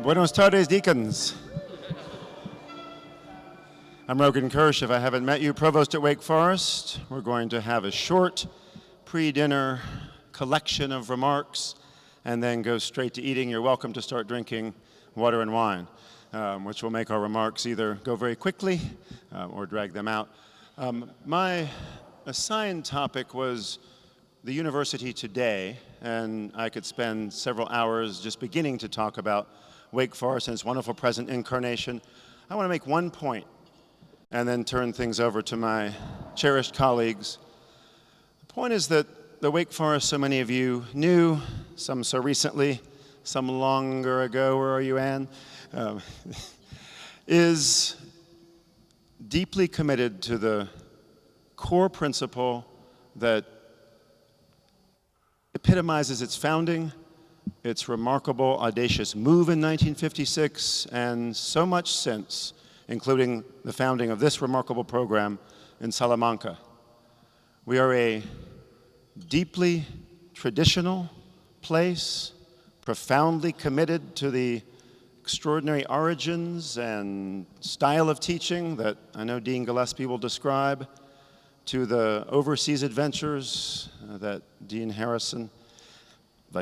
Buenos tardes, deacons. I'm Rogan Kersh. If I haven't met you, Provost at Wake Forest. We're going to have a short pre-dinner collection of remarks and then go straight to eating. You're welcome to start drinking water and wine, which will make our remarks either go very quickly or drag them out. My assigned topic was the university today, and I could spend several hours just beginning to talk about Wake Forest and its wonderful present incarnation. I want to make one point and then turn things over to my cherished colleagues. The point is that the Wake Forest so many of you knew, some so recently, some longer ago, where are you, Anne? Is deeply committed to the core principle that epitomizes its founding, its remarkable, audacious move in 1956, and so much since, including the founding of this remarkable program in Salamanca. We are a deeply traditional place, profoundly committed to the extraordinary origins and style of teaching that I know Dean Gillespie will describe, to the overseas adventures that Dean Harrison,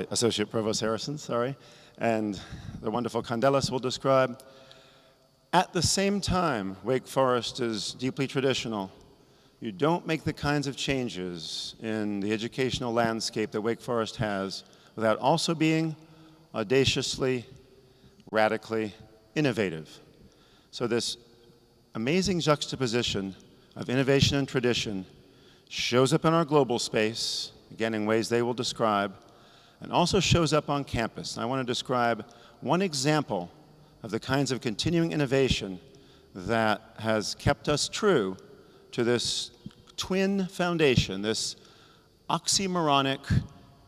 Associate Provost Harrison, sorry, and the wonderful Candelas will describe. At the same time, Wake Forest is deeply traditional. You don't make the kinds of changes in the educational landscape that Wake Forest has without also being audaciously, radically innovative. So this amazing juxtaposition of innovation and tradition shows up in our global space, again in ways they will describe, and also shows up on campus. And I want to describe one example of the kinds of continuing innovation that has kept us true to this twin foundation, this oxymoronic,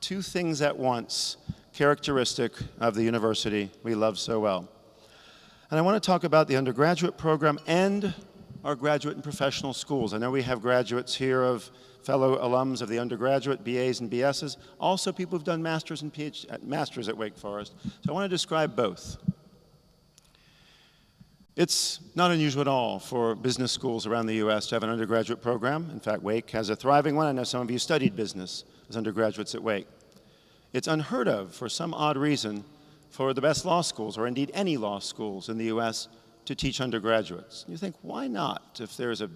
two things at once characteristic of the university we love so well. And I want to talk about the undergraduate program and our graduate and professional schools. I know we have graduates here of fellow alums of the undergraduate, BAs and BSs, also people who've done masters and masters at Wake Forest. So I want to describe both. It's not unusual at all for business schools around the US to have an undergraduate program. In fact, Wake has a thriving one. I know some of you studied business as undergraduates at Wake. It's unheard of, for some odd reason, for the best law schools, or indeed any law schools in the US, to teach undergraduates. You think, why not? If there's a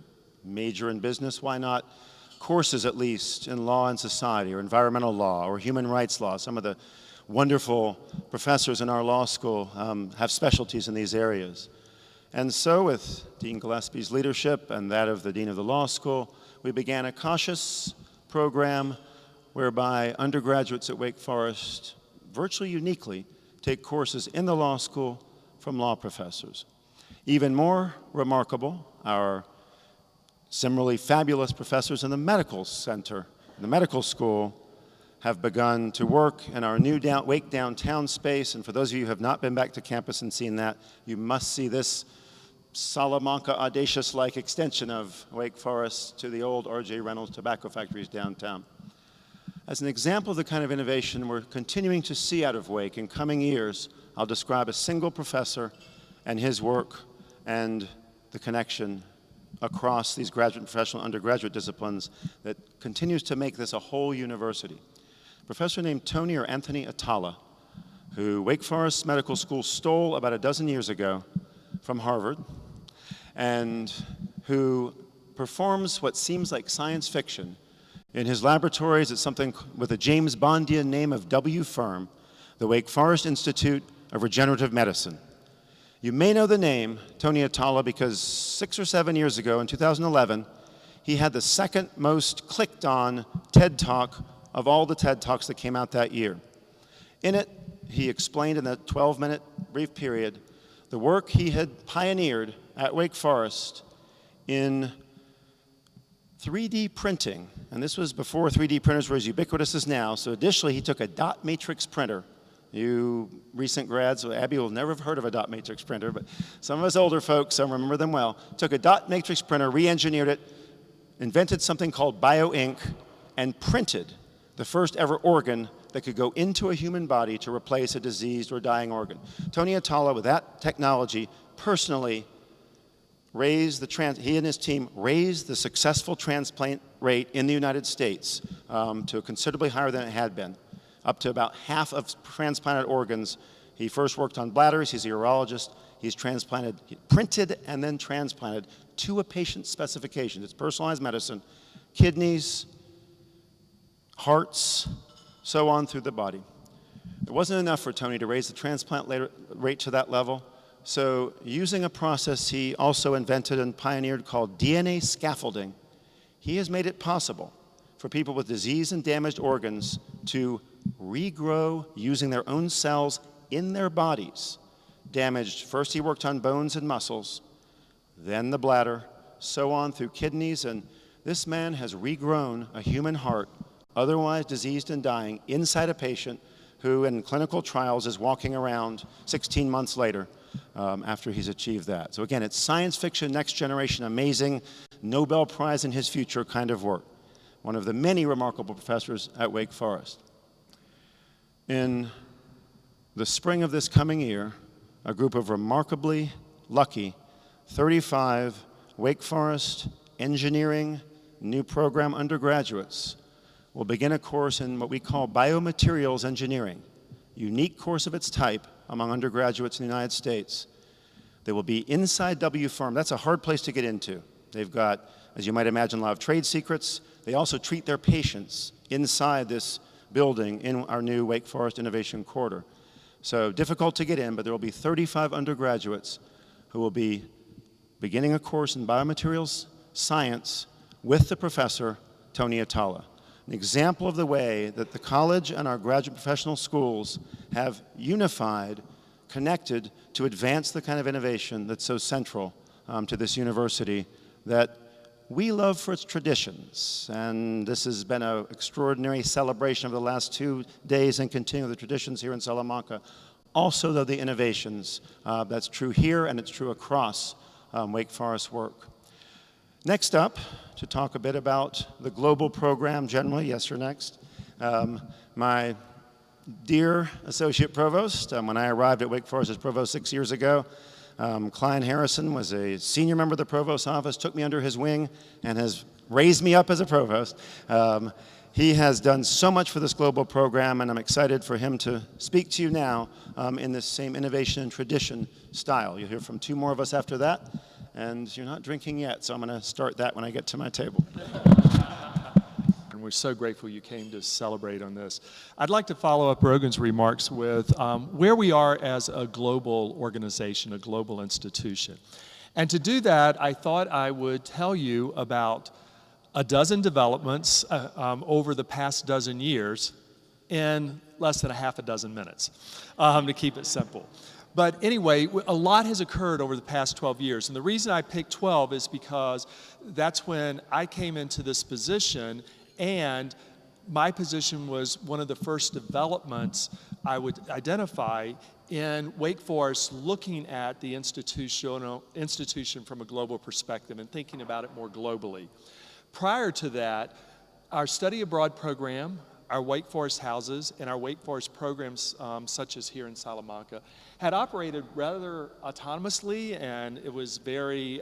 major in business, why not courses at least in law and society, or environmental law, or human rights law? Some of the wonderful professors in our law school have specialties in these areas. And so with Dean Gillespie's leadership and that of the Dean of the Law School, we began a cautious program whereby undergraduates at Wake Forest virtually uniquely take courses in the law school from law professors. Even more remarkable, our similarly fabulous professors in the medical center, the medical school, have begun to work in our new Wake downtown space. And for those of you who have not been back to campus and seen that, you must see this Salamanca audacious-like extension of Wake Forest to the old R.J. Reynolds tobacco factories downtown. As an example of the kind of innovation we're continuing to see out of Wake in coming years, I'll describe a single professor and his work and the connection across these graduate and professional undergraduate disciplines that continues to make this a whole university. A professor named Tony or Anthony Atala, who Wake Forest Medical School stole about a dozen years ago from Harvard, and who performs what seems like science fiction in his laboratories at something with a James Bondian name of W. Firm, the Wake Forest Institute of Regenerative Medicine. You may know the name Tony Atala because 6 or 7 years ago, in 2011, he had the second most clicked on TED Talk of all the TED Talks that came out that year. In it, he explained in that 12-minute brief period the work he had pioneered at Wake Forest in 3D printing. And this was before 3D printers were as ubiquitous as now. So additionally, he took a dot matrix printer. You recent grads, Abby will never have heard of a dot matrix printer, but some of us older folks, some remember them well, took a dot matrix printer, re-engineered it, invented something called bio-ink, and printed the first ever organ that could go into a human body to replace a diseased or dying organ. Tony Atala, with that technology, personally he and his team raised the successful transplant rate in the United States to considerably higher than it had been, up to about half of transplanted organs. He first worked on bladders. He's a urologist. He's printed and then transplanted to a patient's specification. It's personalized medicine, kidneys, hearts, so on through the body. It wasn't enough for Tony to raise the transplant rate to that level. So using a process he also invented and pioneered called DNA scaffolding, he has made it possible for people with diseased and damaged organs to regrow using their own cells in their bodies. Damaged, first he worked on bones and muscles, then the bladder, so on through kidneys, and this man has regrown a human heart, otherwise diseased and dying, inside a patient who in clinical trials is walking around 16 months later after he's achieved that. So again, it's science fiction, next generation, amazing, Nobel Prize in his future kind of work. One of the many remarkable professors at Wake Forest. In the spring of this coming year, a group of remarkably lucky 35 Wake Forest engineering new program undergraduates will begin a course in what we call biomaterials engineering, unique course of its type among undergraduates in the United States. They will be inside W Firm. That's a hard place to get into. They've got, as you might imagine, a lot of trade secrets. They also treat their patients inside this building in our new Wake Forest Innovation Quarter. So difficult to get in, but there will be 35 undergraduates who will be beginning a course in biomaterials science with the professor, Tony Atala. An example of the way that the college and our graduate professional schools have unified, connected to advance the kind of innovation that's so central to this university that we love for its traditions. And this has been an extraordinary celebration of the last 2 days and continue the traditions here in Salamanca. Also, though, the innovations. That's true here and it's true across Wake Forest work. Next up, to talk a bit about the global program generally. Yes, you're next. My dear Associate Provost, when I arrived at Wake Forest as Provost 6 years ago, Kline Harrison was a senior member of the Provost's office, took me under his wing, and has raised me up as a Provost. He has done so much for this global program, and I'm excited for him to speak to you now in this same innovation and tradition style. You'll hear from 2 more of us after that. And you're not drinking yet, so I'm going to start that when I get to my table. And we're so grateful you came to celebrate on this. I'd like to follow up Rogan's remarks with where we are as a global organization, a global institution. And to do that, I thought I would tell you about a dozen developments over the past dozen years in less than a half a dozen minutes, to keep it simple. But anyway, a lot has occurred over the past 12 years. And the reason I picked 12 is because that's when I came into this position, and my position was one of the first developments I would identify in Wake Forest looking at the institution from a global perspective and thinking about it more globally. Prior to that, our study abroad program, our Wake Forest houses, and our Wake Forest programs, such as here in Salamanca, had operated rather autonomously, and it was very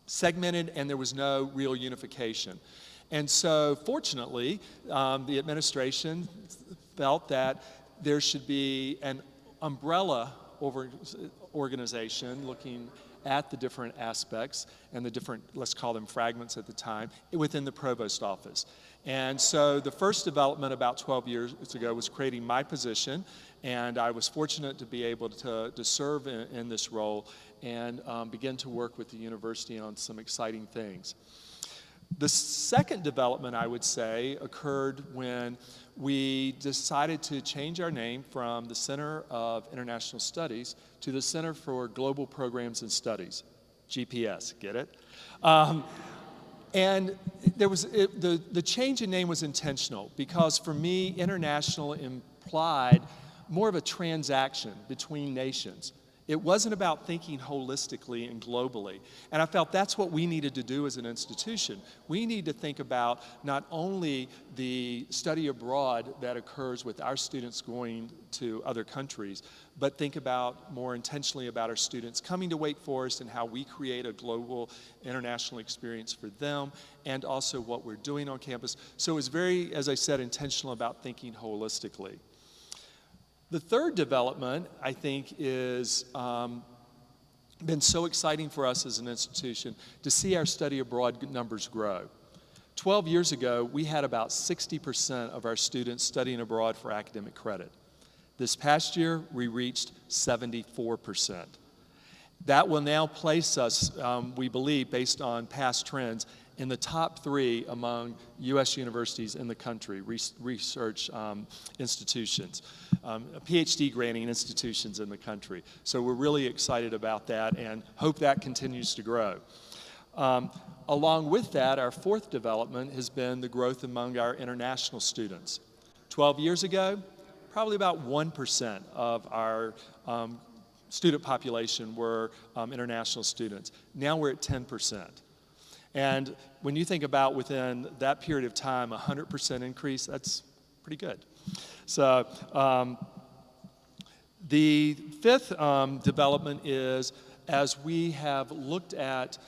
segmented, and there was no real unification. And so, fortunately, the administration felt that there should be an umbrella organization looking at the different aspects and the different, let's call them fragments at the time, within the Provost office. And so the first development about 12 years ago was creating my position, and I was fortunate to be able to serve in this role and begin to work with the university on some exciting things. The second development, I would say, occurred when we decided to change our name from the Center of International Studies to the Center for Global Programs and Studies, GPS, get it? And there was the change in name was intentional because for me, international implied more of a transaction between nations. It wasn't about thinking holistically and globally. And I felt that's what we needed to do as an institution. We need to think about not only the study abroad that occurs with our students going to other countries, but think about more intentionally about our students coming to Wake Forest and how we create a global international experience for them, and also what we're doing on campus. So it was very, as I said, intentional about thinking holistically. The third development, I think, is been so exciting for us as an institution to see our study abroad numbers grow. 12 years ago, we had about 60% of our students studying abroad for academic credit. This past year, we reached 74%. That will now place us, we believe, based on past trends, in the top 3 among U.S. universities in the country, research institutions, PhD granting institutions in the country. So we're really excited about that and hope that continues to grow. Along with that, our fourth development has been the growth among our international students. 12 years ago, probably about 1% of our student population were international students. Now we're at 10%. And when you think about within that period of time, 100% increase, that's pretty good. So the fifth development is, as we have looked at,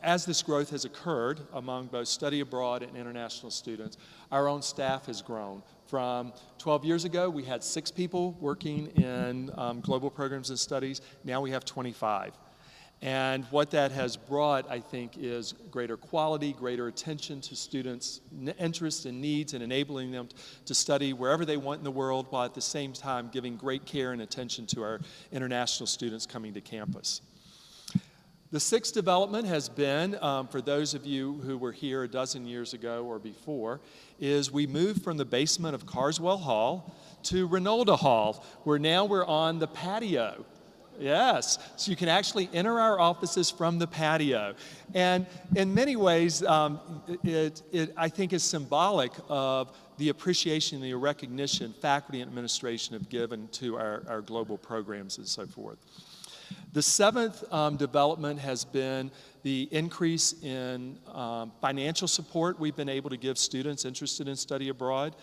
as this growth has occurred among both study abroad and international students, our own staff has grown. From 12 years ago, we had 6 people working in global programs and studies. Now we have 25. And what that has brought, I think, is greater quality, greater attention to students' interests and needs, and enabling them to study wherever they want in the world, while at the same time giving great care and attention to our international students coming to campus. The sixth development has been, for those of you who were here a dozen years ago or before, is we moved from the basement of Carswell Hall to Renolda Hall, where now we're on the patio. Yes, so you can actually enter our offices from the patio. And in many ways, it I think is symbolic of the appreciation and the recognition faculty and administration have given to our global programs and so forth. The seventh development has been the increase in financial support we've been able to give students interested in study abroad.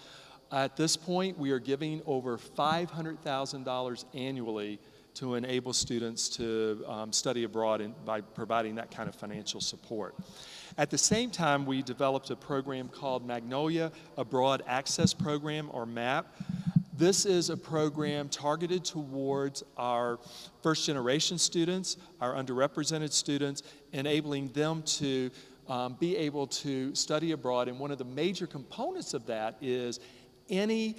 At this point, we are giving over $500,000 annually to enable students to study abroad by providing that kind of financial support. At the same time, we developed a program called Magnolia Abroad Access Program, or MAP. This is a program targeted towards our first-generation students, our underrepresented students, enabling them to be able to study abroad. And one of the major components of that is any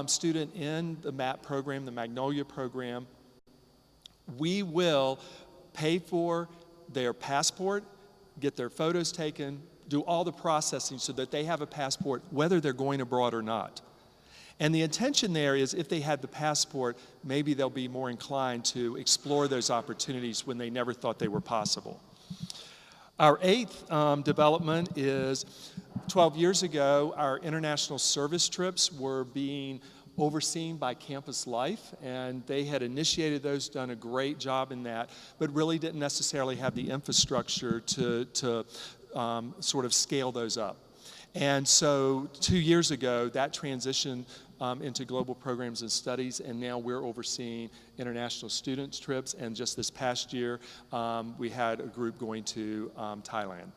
student in the MAP program, the Magnolia program, we will pay for their passport, get their photos taken, do all the processing so that they have a passport whether they're going abroad or not. And the intention there is if they had the passport, maybe they'll be more inclined to explore those opportunities when they never thought they were possible. Our eighth development is 12 years ago, our international service trips were being overseen by Campus Life, and they had initiated those, done a great job in that, but really didn't necessarily have the infrastructure to sort of scale those up. And so 2 years ago, that transitioned into global programs and studies, and now we're overseeing international students trips, and just this past year, we had a group going to Thailand.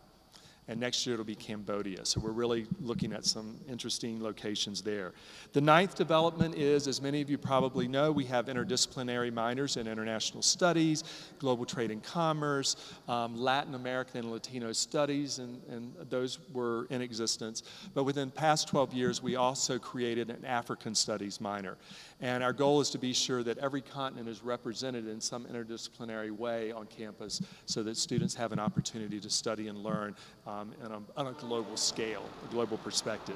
And next year it'll be Cambodia. So we're really looking at some interesting locations there. The ninth development is, as many of you probably know, we have interdisciplinary minors in international studies, global trade and commerce, Latin American and Latino studies, and those were in existence. But within the past 12 years, we also created an African studies minor. And our goal is to be sure that every continent is represented in some interdisciplinary way on campus so that students have an opportunity to study and learn on a global scale, a global perspective.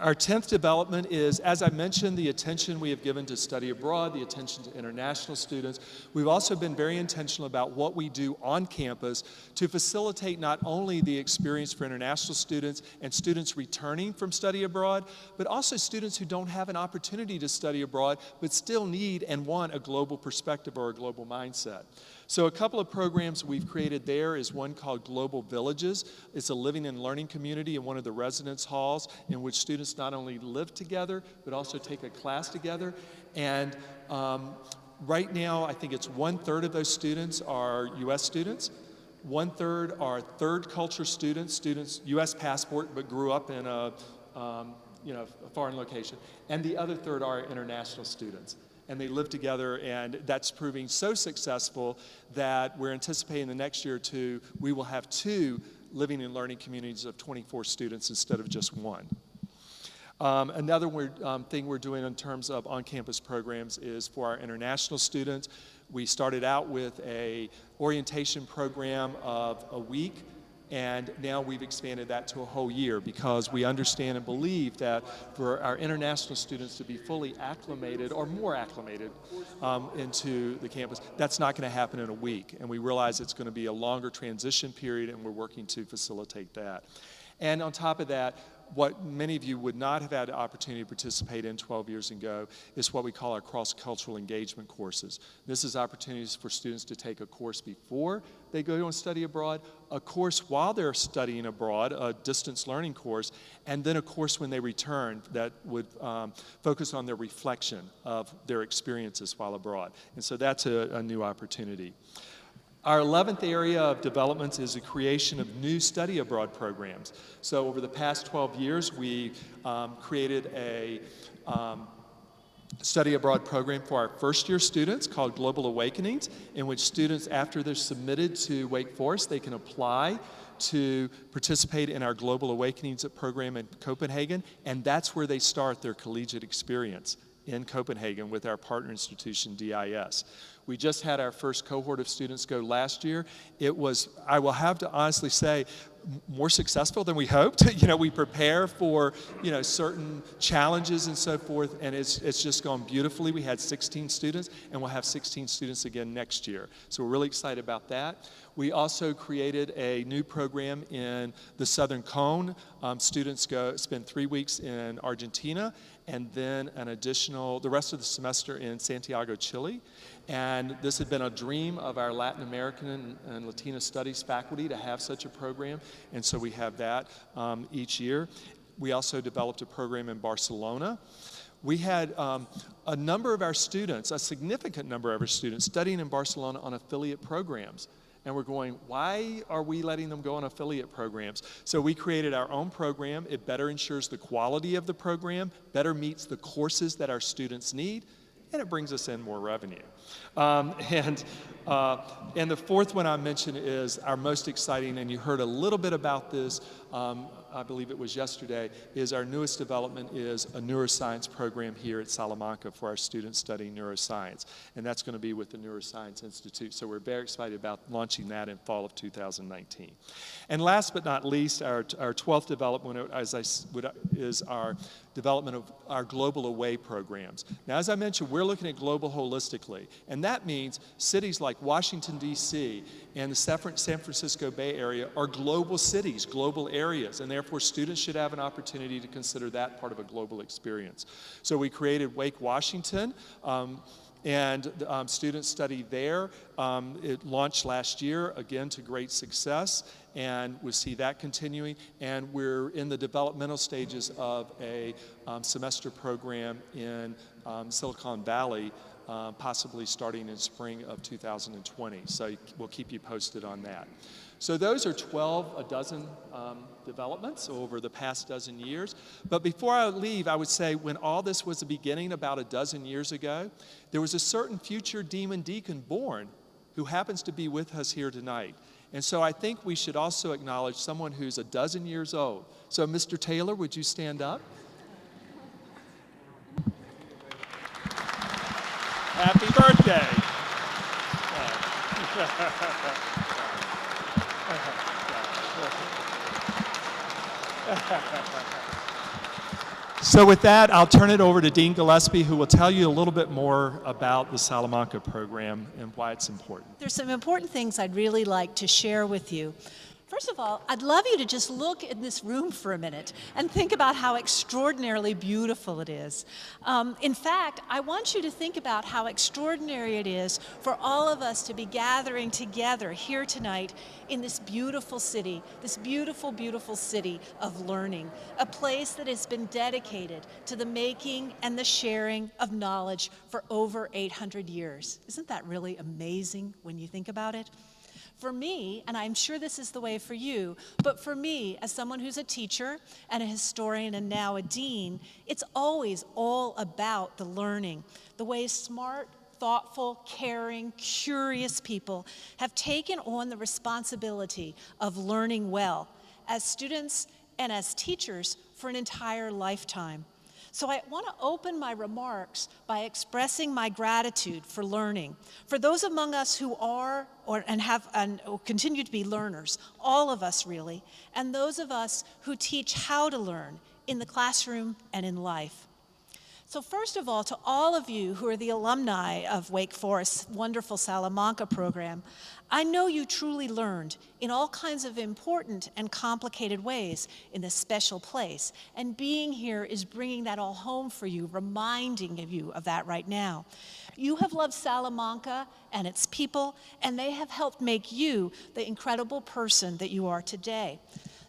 Our 10th development is, as I mentioned, the attention we have given to study abroad, the attention to international students. We've also been very intentional about what we do on campus to facilitate not only the experience for international students and students returning from study abroad, but also students who don't have an opportunity to study abroad but still need and want a global perspective or a global mindset. So a couple of programs we've created there is one called Global Villages. It's a living and learning community in one of the residence halls in which students not only live together, but also take a class together. And right now, I think it's 1/3 of those students are US students. 1/3 are third culture students, US passport, but grew up in a foreign location. And the other third are international students. And they live together, and that's proving so successful that we're anticipating the next year or two, we will have 2 living and learning communities of 24 students instead of just 1. Another thing we're doing in terms of on-campus programs is for our international students. We started out with a orientation program of a week, and now we've expanded that to a whole year because we understand and believe that for our international students to be fully acclimated or more acclimated into the campus, that's not going to happen in a week. And we realize it's going to be a longer transition period, and we're working to facilitate that. And on top of that, what many of you would not have had the opportunity to participate in 12 years ago is what we call our cross-cultural engagement courses. This is opportunities for students to take a course before they go and study abroad, a course while they're studying abroad, a distance learning course, and then a course when they return that would focus on their reflection of their experiences while abroad. And so that's a new opportunity. Our 11th area of developments is the creation of new study abroad programs. So over the past 12 years, we created a study abroad program for our first-year students called Global Awakenings, in which students, after they're submitted to Wake Forest, they can apply to participate in our Global Awakenings program in Copenhagen, and that's where they start their collegiate experience in Copenhagen with our partner institution, DIS. We just had our first cohort of students go last year. It was, I will have to honestly say, more successful than we hoped. We prepare for, certain challenges and so forth, and it's just gone beautifully. We had 16 students, and we'll have 16 students again next year. So we're really excited about that. We also created a new program in the Southern Cone. Students spend 3 weeks in Argentina, and then the rest of the semester in Santiago, Chile. And this had been a dream of our Latin American and Latino Studies faculty to have such a program, and so we have that each year. We also developed a program in Barcelona. We had a number of our students, a significant number of our students, studying in Barcelona on affiliate programs. And we're going, why are we letting them go on affiliate programs? So we created our own program. It better ensures the quality of the program, better meets the courses that our students need, and it brings us in more revenue. And the fourth one I mentioned is our most exciting, and you heard a little bit about this, I believe it was yesterday, is our newest development is a neuroscience program here at Salamanca for our students studying neuroscience. And that's going to be with the Neuroscience Institute. So we're very excited about launching that in fall of 2019. And last but not least, our 12th development is our development of our Global Away programs. Now, as I mentioned, we're looking at global holistically. And that means cities like Washington, D.C. and the San Francisco Bay Area are global cities, global areas, and therefore students should have an opportunity to consider that part of a global experience. So we created Wake Washington, and students study there. It launched last year, again, to great success, and we see that continuing. And we're in the developmental stages of a semester program in Silicon Valley, possibly starting in spring of 2020. So we'll keep you posted on that. So those are a dozen developments over the past dozen years. But before I leave, I would say when all this was beginning about a dozen years ago, there was a certain future demon deacon born who happens to be with us here tonight. And so I think we should also acknowledge someone who's a dozen years old. So Mr. Taylor, would you stand up? Happy birthday. So with that, I'll turn it over to Dean Gillespie, who will tell you a little bit more about the Salamanca program and why it's important. There's some important things I'd really like to share with you. First of all, I'd love you to just look in this room for a minute and think about how extraordinarily beautiful it is. In fact, I want you to think about how extraordinary it is for all of us to be gathering together here tonight in this beautiful city, this beautiful, beautiful city of learning, a place that has been dedicated to the making and the sharing of knowledge for over 800 years. Isn't that really amazing when you think about it? For me, and I'm sure this is the way for you, but for me, as someone who's a teacher and a historian and now a dean, it's always all about the learning, the way smart, thoughtful, caring, curious people have taken on the responsibility of learning well as students and as teachers for an entire lifetime. So I want to open my remarks by expressing my gratitude for learning. For those among us who are and continue to be learners, all of us really, and those of us who teach how to learn in the classroom and in life. So first of all, to all of you who are the alumni of Wake Forest's wonderful Salamanca program, I know you truly learned in all kinds of important and complicated ways in this special place. And being here is bringing that all home for you, reminding you of that right now. You have loved Salamanca and its people, and they have helped make you the incredible person that you are today.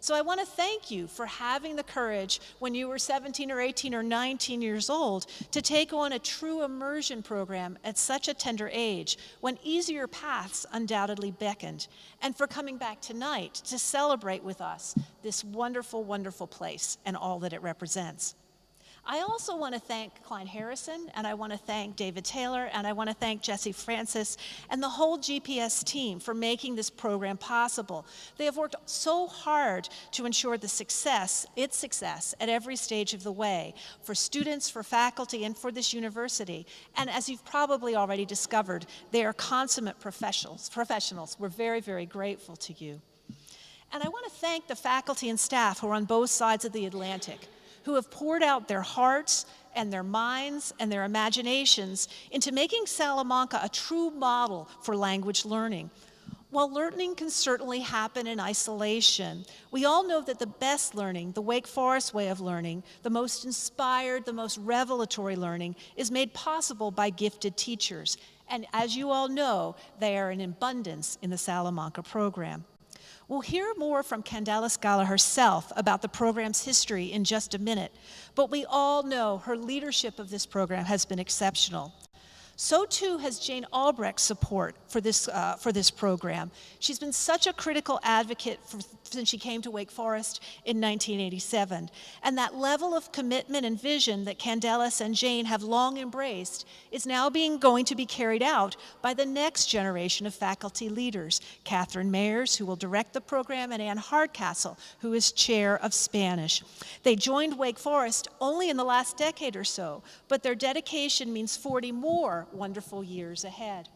So I want to thank you for having the courage when you were 17 or 18 or 19 years old to take on a true immersion program at such a tender age when easier paths undoubtedly beckoned, and for coming back tonight to celebrate with us this wonderful, wonderful place and all that it represents. I also want to thank Kline Harrison, and I want to thank David Taylor, and I want to thank Jesse Francis and the whole GPS team for making this program possible. They have worked so hard to ensure its success at every stage of the way, for students, for faculty, and for this university. And as you've probably already discovered, they are consummate professionals. We're very, very grateful to you. And I want to thank the faculty and staff who are on both sides of the Atlantic, who have poured out their hearts and their minds and their imaginations into making Salamanca a true model for language learning. While learning can certainly happen in isolation, we all know that the best learning, the Wake Forest way of learning, the most inspired, the most revelatory learning, is made possible by gifted teachers. And as you all know, they are in abundance in the Salamanca program. We'll hear more from Candelas Gala herself about the program's history in just a minute, but we all know her leadership of this program has been exceptional. So too has Jane Albrecht's support for this program. She's been such a critical advocate since she came to Wake Forest in 1987. And that level of commitment and vision that Candelas and Jane have long embraced is now going to be carried out by the next generation of faculty leaders, Catherine Mayers, who will direct the program, and Ann Hardcastle, who is chair of Spanish. They joined Wake Forest only in the last decade or so, but their dedication means 40 more wonderful years ahead.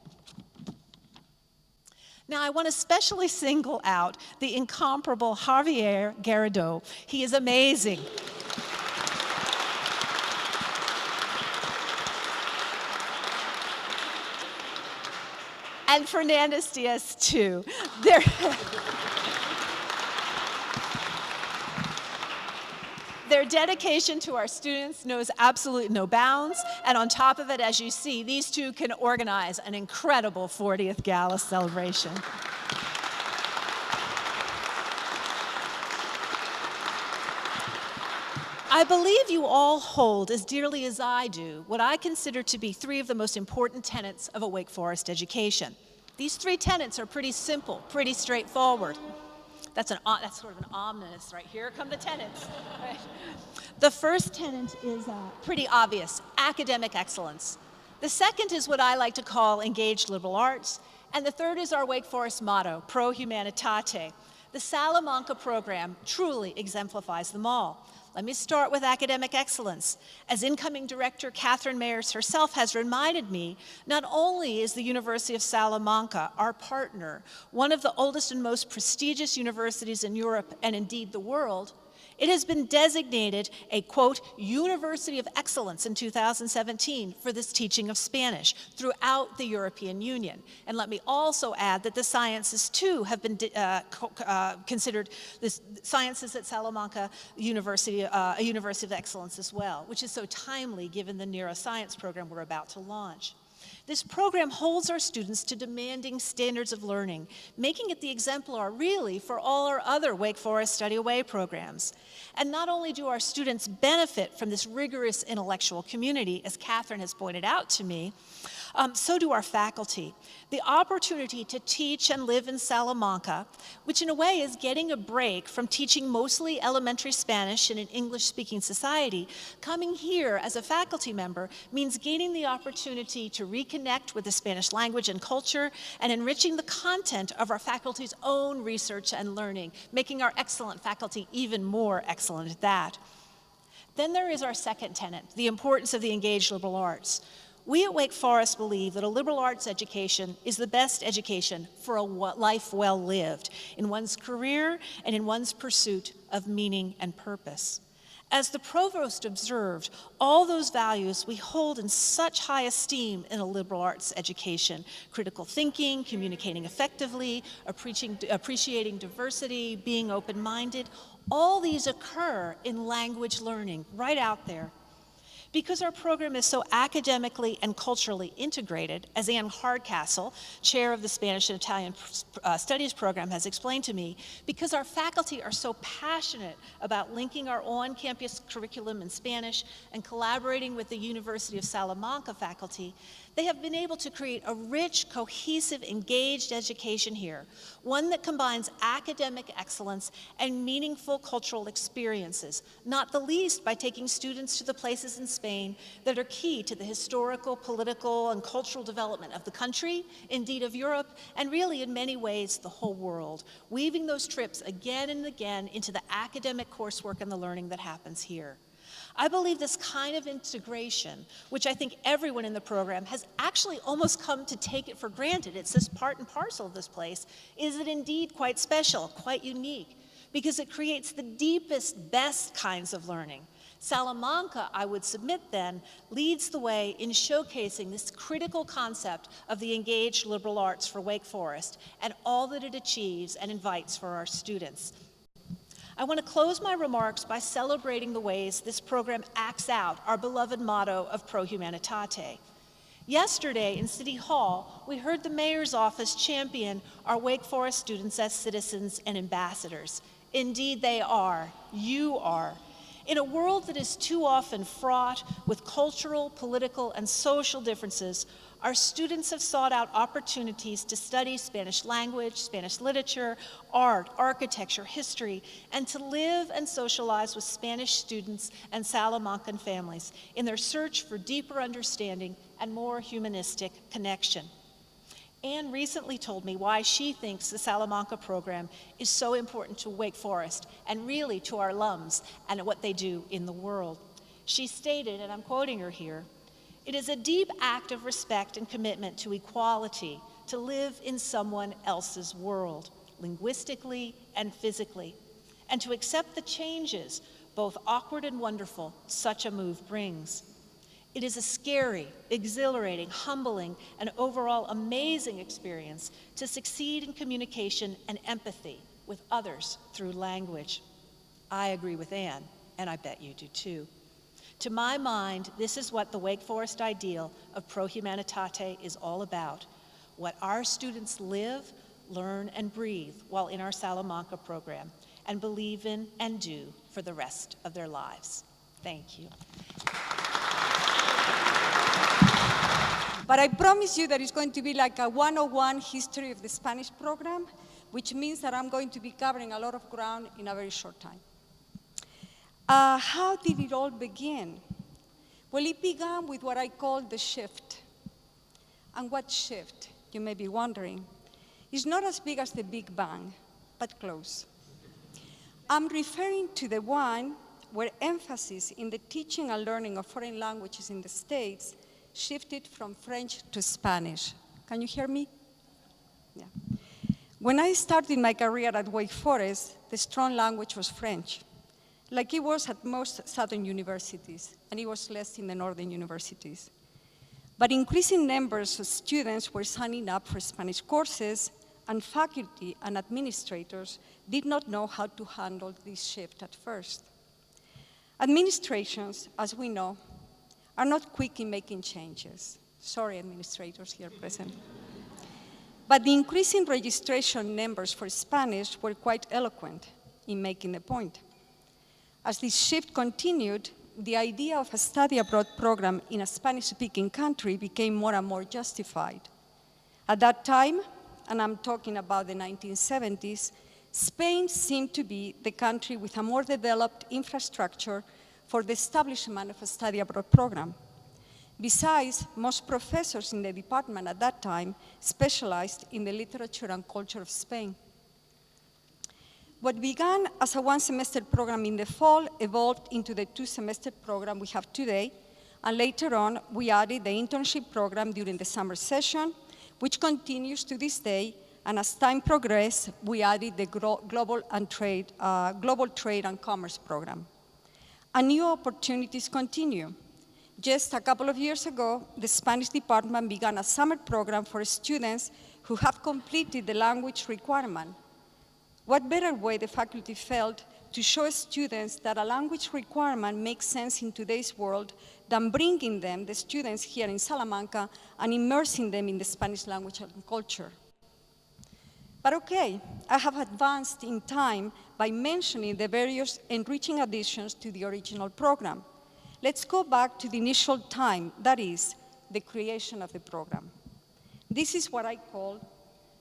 Now, I want to especially single out the incomparable Javier Garrido. He is amazing. And Fernandez Diaz, too. Their dedication to our students knows absolutely no bounds, and on top of it, as you see, these two can organize an incredible 40th Gala celebration. I believe you all hold, as dearly as I do, what I consider to be three of the most important tenets of a Wake Forest education. These three tenets are pretty simple, pretty straightforward. That's sort of an ominous, right? Here come the tenets. Right? The first tenet is pretty obvious, academic excellence. The second is what I like to call engaged liberal arts. And the third is our Wake Forest motto, Pro Humanitate. The Salamanca program truly exemplifies them all. Let me start with academic excellence. As incoming director Catherine Mayers herself has reminded me, not only is the University of Salamanca, our partner, one of the oldest and most prestigious universities in Europe and indeed the world, It has been designated a, quote, University of Excellence in 2017 for this teaching of Spanish throughout the European Union. And let me also add that the sciences, too, have been considered the sciences at Salamanca University, a University of Excellence as well, which is so timely given the neuroscience program we're about to launch. This program holds our students to demanding standards of learning, making it the exemplar, really, for all our other Wake Forest Study Away programs. And not only do our students benefit from this rigorous intellectual community, as Catherine has pointed out to me, so do our faculty. The opportunity to teach and live in Salamanca, which in a way is getting a break from teaching mostly elementary Spanish in an English-speaking society, coming here as a faculty member means gaining the opportunity to reconnect with the Spanish language and culture and enriching the content of our faculty's own research and learning, making our excellent faculty even more excellent at that. Then there is our second tenet, the importance of the engaged liberal arts. We at Wake Forest believe that a liberal arts education is the best education for a life well lived in one's career and in one's pursuit of meaning and purpose. As the Provost observed, all those values we hold in such high esteem in a liberal arts education: critical thinking, communicating effectively, appreciating diversity, being open-minded, all these occur in language learning right out there. Because our program is so academically and culturally integrated, as Ann Hardcastle, chair of the Spanish and Italian Studies program, has explained to me, because our faculty are so passionate about linking our on-campus curriculum in Spanish and collaborating with the University of Salamanca faculty, they have been able to create a rich, cohesive, engaged education here, one that combines academic excellence and meaningful cultural experiences, not the least by taking students to the places in Spain that are key to the historical, political, and cultural development of the country, indeed of Europe, and really in many ways the whole world, weaving those trips again and again into the academic coursework and the learning that happens here. I believe this kind of integration, which I think everyone in the program has actually almost come to take it for granted, it's just part and parcel of this place, is it indeed quite special, quite unique, because it creates the deepest, best kinds of learning. Salamanca, I would submit then, leads the way in showcasing this critical concept of the engaged liberal arts for Wake Forest and all that it achieves and invites for our students. I want to close my remarks by celebrating the ways this program acts out our beloved motto of Pro Humanitate. Yesterday in City Hall, we heard the mayor's office champion our Wake Forest students as citizens and ambassadors. Indeed they are. You are. In a world that is too often fraught with cultural, political, and social differences, our students have sought out opportunities to study Spanish language, Spanish literature, art, architecture, history, and to live and socialize with Spanish students and Salamancan families in their search for deeper understanding and more humanistic connection. Anne recently told me why she thinks the Salamanca program is so important to Wake Forest and really to our alums and what they do in the world. She stated, and I'm quoting her here, "It is a deep act of respect and commitment to equality to live in someone else's world, linguistically and physically, and to accept the changes, both awkward and wonderful, such a move brings. It is a scary, exhilarating, humbling, and overall amazing experience to succeed in communication and empathy with others through language." I agree with Anne, and I bet you do too. To my mind, this is what the Wake Forest ideal of Pro Humanitate is all about, what our students live, learn, and breathe while in our Salamanca program, and believe in and do for the rest of their lives. Thank you. But I promise you that it's going to be like a 101 history of the Spanish program, which means that I'm going to be covering a lot of ground in a very short time. How did it all begin? Well, it began with what I call the shift. And what shift, you may be wondering, is not as big as the Big Bang, but close. I'm referring to the one where emphasis in the teaching and learning of foreign languages in the States shifted from French to Spanish. Can you hear me? Yeah. When I started my career at Wake Forest, the strong language was French. like it was at most southern universities, and it was less in the northern universities. But increasing numbers of students were signing up for Spanish courses, and faculty and administrators did not know how to handle this shift at first. Administrations, as we know, are not quick in making changes. Sorry, administrators here present. But the increasing registration numbers for Spanish were quite eloquent in making the point. As this shift continued, the idea of a study abroad program in a Spanish-speaking country became more and more justified. At that time, and I'm talking about the 1970s, Spain seemed to be the country with a more developed infrastructure for the establishment of a study abroad program. Besides, most professors in the department at that time specialized in the literature and culture of Spain. What began as a one-semester program in the fall evolved into the two-semester program we have today, and later on we added the internship program during the summer session, which continues to this day, and as time progressed, we added the global trade and commerce program. And new opportunities continue. Just a couple of years ago, the Spanish department began a summer program for students who have completed the language requirement. What better way the faculty felt to show students that a language requirement makes sense in today's world than bringing them, the students here in Salamanca, and immersing them in the Spanish language and culture. But okay, I have advanced in time by mentioning the various enriching additions to the original program. Let's go back to the initial time, that is, the creation of the program. This is what I call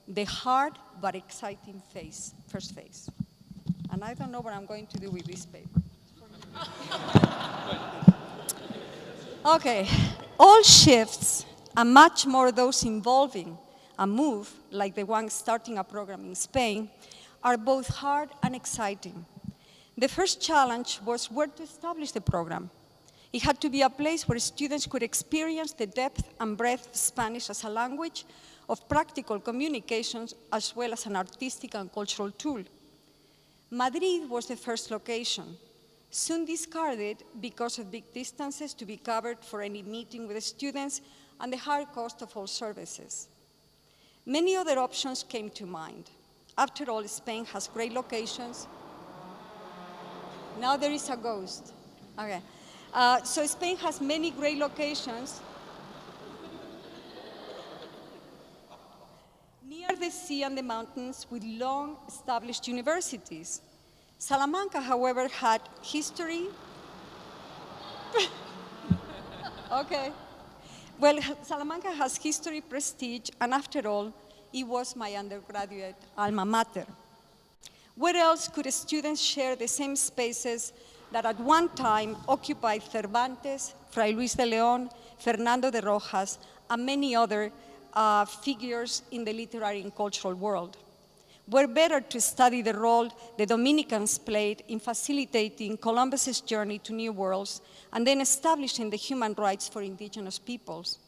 the hard but exciting phase, first phase. And I don't know what I'm going to do with this paper. Okay, all shifts, and much more those involving a move, like the one starting a program in Spain, are both hard and exciting. The first challenge was where to establish the program. It had to be a place where students could experience the depth and breadth of Spanish as a language, of practical communications, as well as an artistic and cultural tool. Madrid was the first location, soon discarded because of big distances to be covered for any meeting with the students and the high cost of all services. Many other options came to mind. After all, Spain has great locations. Now there is a ghost. Okay. So Spain has many great locations near the sea and the mountains with long-established universities. Salamanca, however, had history. Okay. Well, Salamanca has history, prestige, and after all, it was my undergraduate alma mater. Where else could students share the same spaces that at one time occupied Cervantes, Fray Luis de León, Fernando de Rojas, and many other figures in the literary and cultural world? Where better to study the role the Dominicans played in facilitating Columbus's journey to new worlds and then establishing the human rights for indigenous peoples?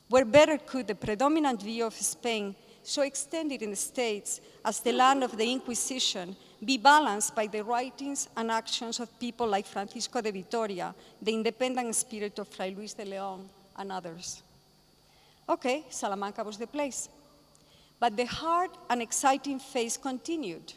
Where better could the predominant view of Spain, so extended in the States as the land of the Inquisition, be balanced by the writings and actions of people like Francisco de Vitoria, the independent spirit of Fray Luis de León, and others? Okay, Salamanca was the place. But the hard and exciting phase continued.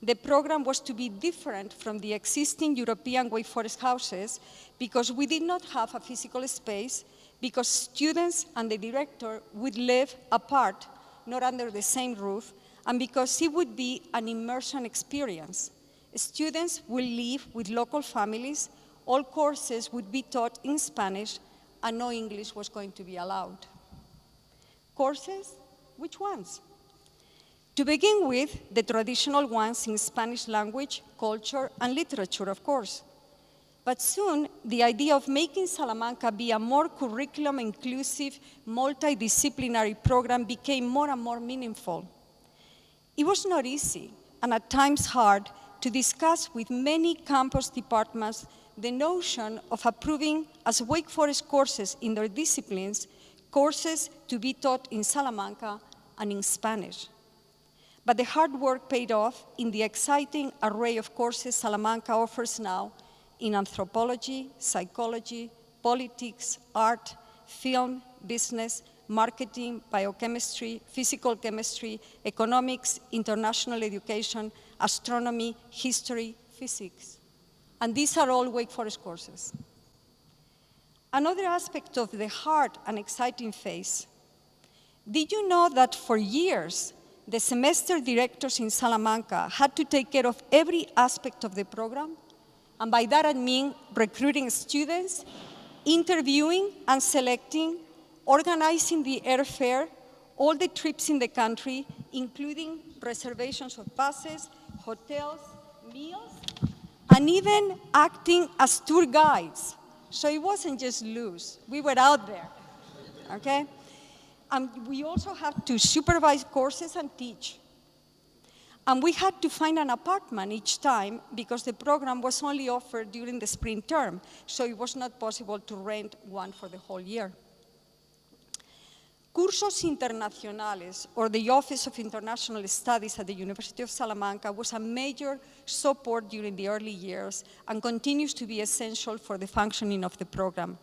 The program was to be different from the existing European Wake Forest houses because we did not have a physical space, because students and the director would live apart, not under the same roof, and because it would be an immersion experience. Students will live with local families, all courses would be taught in Spanish, and no English was going to be allowed. Courses? Which ones? To begin with, the traditional ones in Spanish language, culture, and literature, of course. But soon, the idea of making Salamanca be a more curriculum-inclusive, multidisciplinary program became more and more meaningful. It was not easy, and at times hard, to discuss with many campus departments the notion of approving as Wake Forest courses in their disciplines, courses to be taught in Salamanca and in Spanish. But the hard work paid off in the exciting array of courses Salamanca offers now in anthropology, psychology, politics, art, film, business, marketing, biochemistry, physical chemistry, economics, international education, astronomy, history, physics. And these are all Wake Forest courses. Another aspect of the hard and exciting phase. Did you know that for years, the semester directors in Salamanca had to take care of every aspect of the program? And by that I mean recruiting students, interviewing and selecting, organizing the airfare, all the trips in the country, including reservations of buses, hotels, meals, and even acting as tour guides. So it wasn't just loose. We were out there, okay? And we also had to supervise courses and teach. And we had to find an apartment each time because the program was only offered during the spring term, so it was not possible to rent one for the whole year. Cursos Internacionales, or the Office of International Studies at the University of Salamanca, was a major support during the early years and continues to be essential for the functioning of the program.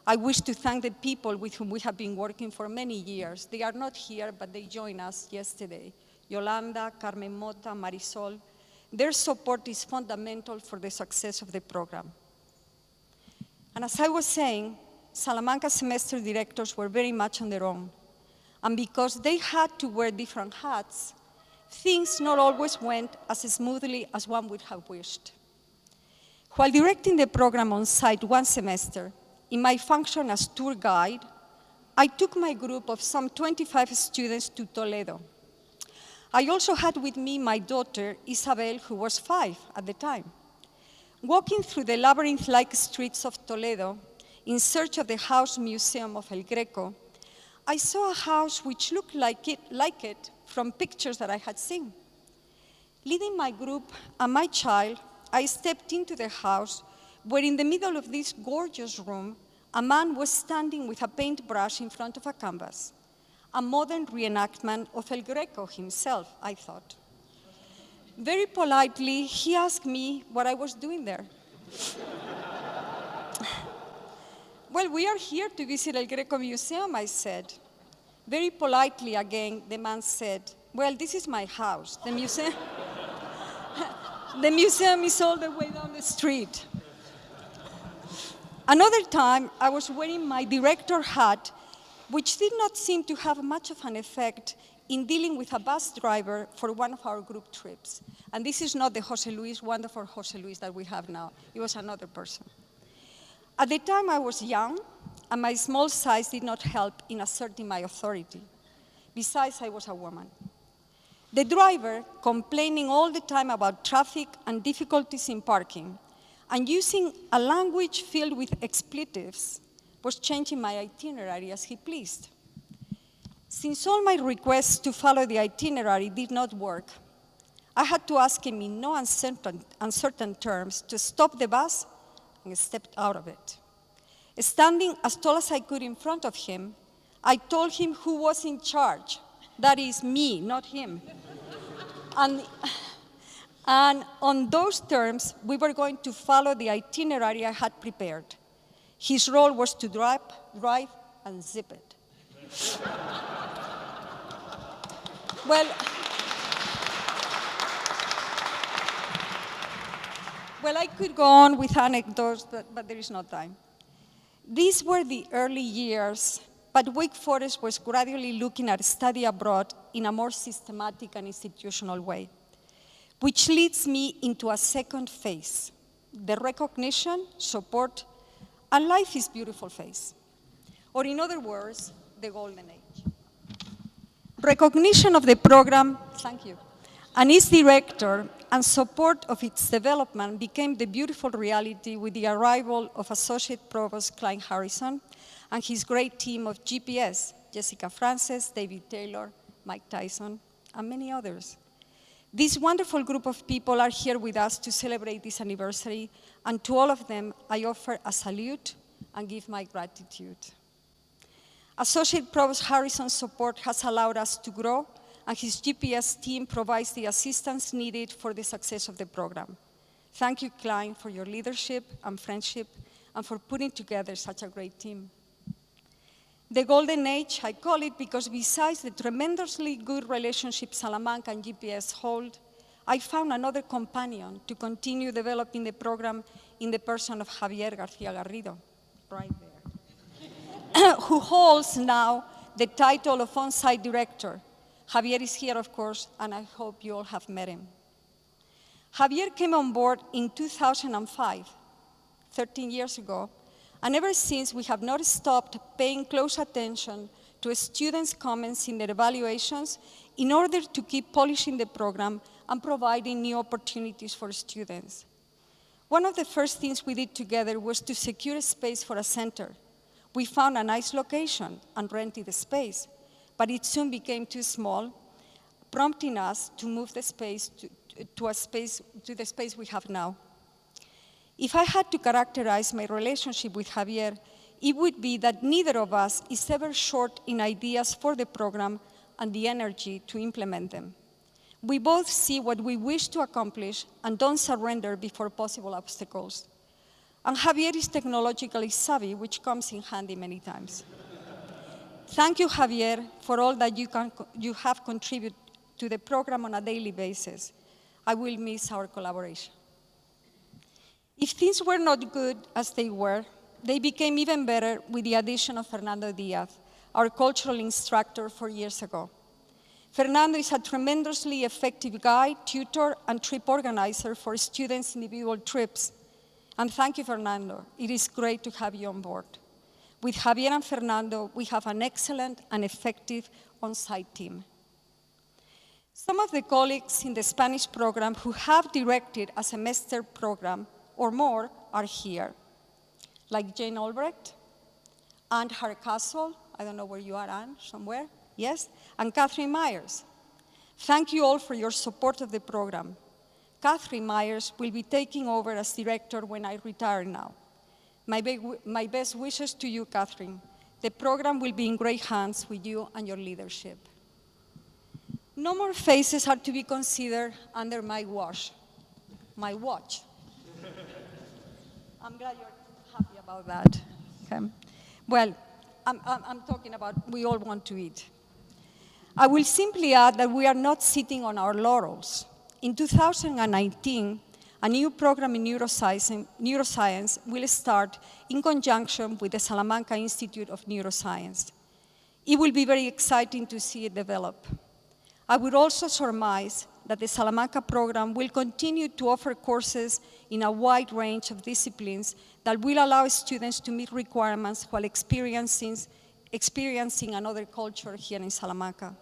I wish to thank the people with whom we have been working for many years. They are not here, but they joined us yesterday. Yolanda, Carmen Mota, Marisol. Their support is fundamental for the success of the program. And as I was saying, Salamanca semester directors were very much on their own. And because they had to wear different hats, things not always went as smoothly as one would have wished. While directing the program on site one semester, in my function as tour guide, I took my group of some 25 students to Toledo. I also had with me my daughter, Isabel, who was 5 at the time. Walking through the labyrinth-like streets of Toledo, in search of the house museum of El Greco, I saw a house which looked like it from pictures that I had seen. Leading my group and my child, I stepped into the house where in the middle of this gorgeous room, a man was standing with a paintbrush in front of a canvas, a modern reenactment of El Greco himself, I thought. Very politely, he asked me what I was doing there. Well, we are here to visit El Greco Museum, I said. Very politely again, the man said, well, this is my house. The museum is all the way down the street. Another time, I was wearing my director hat, which did not seem to have much of an effect in dealing with a bus driver for one of our group trips. And this is not the Jose Luis, wonderful Jose Luis that we have now. It was another person. At the time, I was young, and my small size did not help in asserting my authority. Besides, I was a woman. The driver, complaining all the time about traffic and difficulties in parking, and using a language filled with expletives, was changing my itinerary as he pleased. Since all my requests to follow the itinerary did not work, I had to ask him in no uncertain terms to stop the bus and stepped out of it. Standing as tall as I could in front of him, I told him who was in charge. That is me, not him. And on those terms, we were going to follow the itinerary I had prepared. His role was to drive, and zip it. Well, I could go on with anecdotes, but there is no time. These were the early years, but Wake Forest was gradually looking at study abroad in a more systematic and institutional way, which leads me into a second phase, the recognition, support, and life is beautiful phase. Or in other words, the golden age. Recognition of the program, thank you, and its director and support of its development became the beautiful reality with the arrival of Associate Provost Kline Harrison and his great team of GPS, Jessica Frances, David Taylor, Mike Tyson, and many others. This wonderful group of people are here with us to celebrate this anniversary, and to all of them, I offer a salute and give my gratitude. Associate Provost Harrison's support has allowed us to grow and his GPS team provides the assistance needed for the success of the program. Thank you, Kline, for your leadership and friendship, and for putting together such a great team. The golden age, I call it, because besides the tremendously good relationship Salamanca and GPS hold, I found another companion to continue developing the program in the person of Javier García Garrido, right there, who holds now the title of on-site director. Javier is here, of course, and I hope you all have met him. Javier came on board in 2005, 13 years ago, and ever since we have not stopped paying close attention to students' comments in their evaluations in order to keep polishing the program and providing new opportunities for students. One of the first things we did together was to secure a space for a center. We found a nice location and rented the space, but it soon became too small, prompting us to move the space to the space we have now. If I had to characterize my relationship with Javier, it would be that neither of us is ever short in ideas for the program and the energy to implement them. We both see what we wish to accomplish and don't surrender before possible obstacles. And Javier is technologically savvy, which comes in handy many times. Thank you, Javier, for all that you have contributed to the program on a daily basis. I will miss our collaboration. If things were not good as they were, they became even better with the addition of Fernando Diaz, our cultural instructor 4 years ago. Fernando is a tremendously effective guide, tutor, and trip organizer for students' individual trips. And thank you, Fernando. It is great to have you on board. With Javier and Fernando, we have an excellent and effective on-site team. Some of the colleagues in the Spanish program who have directed a semester program or more are here, like Jane Albrecht, Anne Hardcastle, I don't know where you are, Anne, somewhere, yes, and Catherine Myers. Thank you all for your support of the program. Catherine Myers will be taking over as director when I retire now. My best wishes to you, Catherine. The program will be in great hands with you and your leadership. No more faces are to be considered under my watch. I'm glad you're happy about that. Okay. Well, I'm talking about we all want to eat. I will simply add that we are not sitting on our laurels. In 2019, a new program in neuroscience will start in conjunction with the Salamanca Institute of Neuroscience. It will be very exciting to see it develop. I would also surmise that the Salamanca program will continue to offer courses in a wide range of disciplines that will allow students to meet requirements while experiencing another culture here in Salamanca.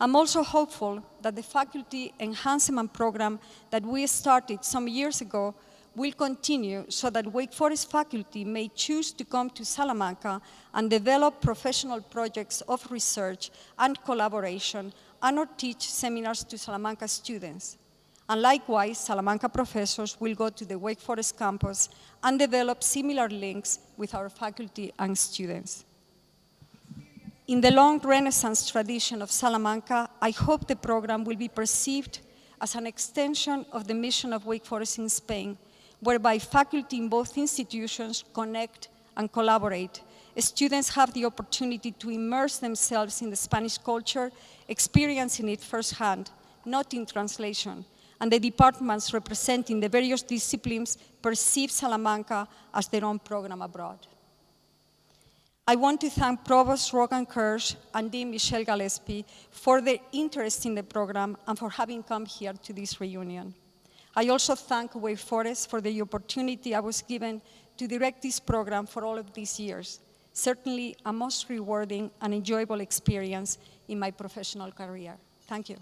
I'm also hopeful that the faculty enhancement program that we started some years ago will continue so that Wake Forest faculty may choose to come to Salamanca and develop professional projects of research and collaboration and or teach seminars to Salamanca students. And likewise, Salamanca professors will go to the Wake Forest campus and develop similar links with our faculty and students. In the long Renaissance tradition of Salamanca, I hope the program will be perceived as an extension of the mission of Wake Forest in Spain, whereby faculty in both institutions connect and collaborate. Students have the opportunity to immerse themselves in the Spanish culture, experiencing it firsthand, not in translation, and the departments representing the various disciplines perceive Salamanca as their own program abroad. I want to thank Provost Rogan Kersh and Dean Michelle Gillespie for their interest in the program and for having come here to this reunion. I also thank Wake Forest for the opportunity I was given to direct this program for all of these years. Certainly a most rewarding and enjoyable experience in my professional career. Thank you.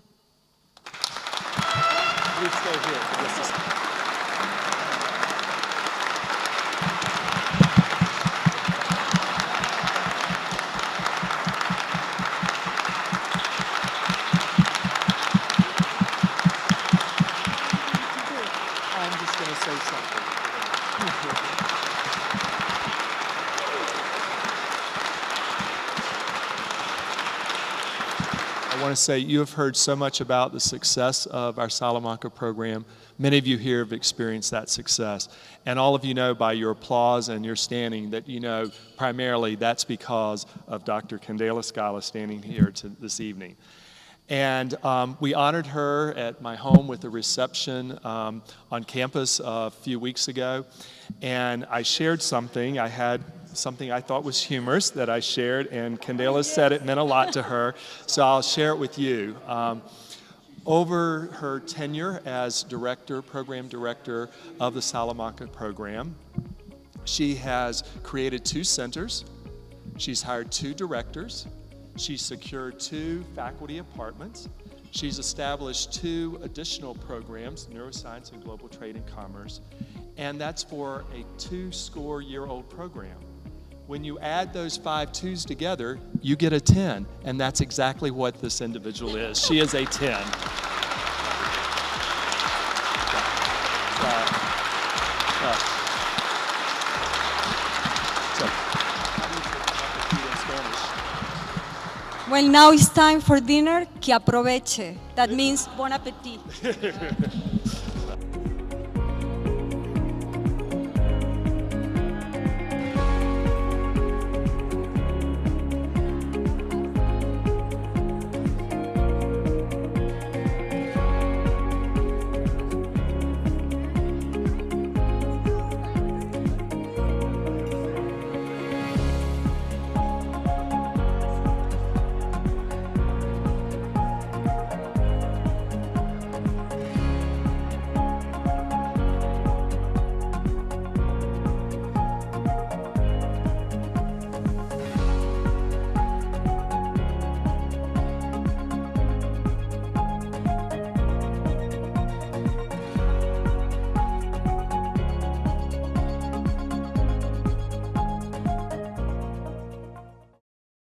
Please stay here for just a second. I'm just going to say something. I want to say you have heard so much about the success of our Salamanca program. Many of you here have experienced that success. And all of you know by your applause and your standing that you know primarily that's because of Dr. Candelas Gala standing here this evening. And we honored her at my home with a reception on campus a few weeks ago. And I shared something. I had something I thought was humorous that I shared, and Candelas said it meant a lot to her. So I'll share it with you. Over her tenure as program director of the Salamanca program, she has created 2 centers. She's hired 2 directors. She's secured 2 faculty apartments. She's established 2 additional programs, neuroscience and global trade and commerce, and that's for a 2-score-year-old program. When you add those 5 2s together, you get a 10, and that's exactly what this individual is. She is a 10. Well, now it's time for dinner. Que aproveche. That means bon appetit.